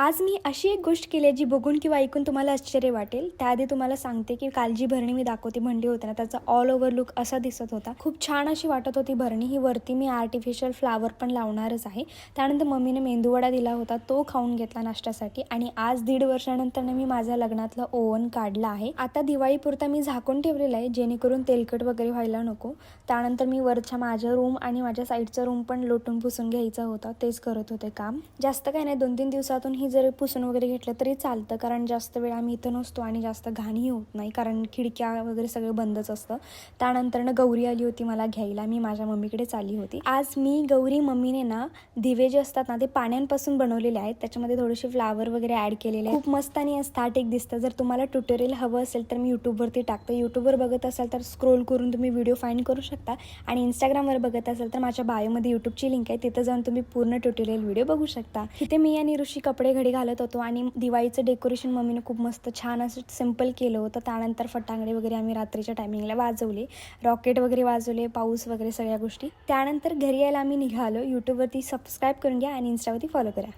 आज मी अशी एक गोष्ट केली आहे जी बघून किंवा ऐकून तुम्हाला आश्चर्य वाटेल. त्याआधी तुम्हाला सांगते की काल जी भरणी मी दाखवती भांडी होते ना, त्याचा ऑल ओव्हर लुक असा दिसत होता. खूप छान अशी वाटत होती भरणी ही. वरती मी आर्टिफिशियल फ्लावर पण लावणारच आहे. त्यानंतर मम्मीने मेंदूवडा दिला होता, तो खाऊन घेतला नाश्त्यासाठी. आणि आज 1.5 वर्षानंतर मी माझ्या लग्नातलं ओव्हन काढलं आहे. आता दिवाळीपुरता मी झाकून ठेवलेलं आहे, जेणेकरून तेलकट वगैरे व्हायला नको. त्यानंतर मी वरच्या माझ्या रूम आणि माझ्या साईडचा रूम पण लोटून पुसून घ्यायचा होता, तेच करत होते काम. जास्त काही नाही, 2-3 दिवसातून ही जर पुसून वगैरे घेतलं तरी चालतं, कारण जास्त वेळ आम्ही इथं नसतो आणि जास्त घाणही होत नाही, कारण खिडक्या वगैरे सगळं बंदच असतं. त्यानंतर गौरी आली होती मला घ्यायला, मी माझ्या मम्मीकडे चालली होती. आज मी गौरी मम्मीने ना दिवे जे असतात ना ते पाण्यापासून बनवलेले आहेत, त्याच्यामध्ये थोडेसे फ्लावर वगैरे ॲड केलेले आहेत. खूप मस्त आणि एस्थेटिक दिसतं. जर तुम्हाला ट्युटोरियल हवं असेल तर मी यूट्यूबवरती टाकतो. यूट्यूबवर बघत असाल तर स्क्रोल करून तुम्ही व्हिडिओ फाइंड करू शकता, आणि इंस्टाग्रामवर बघत असाल तर माझ्या बायोमध्ये यूट्यूबची लिंक आहे, तिथं जाऊन तुम्ही पूर्ण ट्युटोरियल व्हिडिओ बघू शकता. इथे मी आणि ऋषी कपडे घडी घालत होतो, आणि दिवाळीचं डेकोरेशन मम्मीने खूप मस्त छान असं सिम्पल केलं होतं. त्यानंतर फटांगडे वगैरे आम्ही रात्रीच्या टायमिंगला वाजवले, रॉकेट वगैरे वाजवले, पाऊस वगैरे सगळ्या गोष्टी. त्यानंतर घरी यायला आम्ही निघालो. यूट्यूबवरती सबस्क्राईब करून घ्या आणि इंस्टावरती फॉलो करा.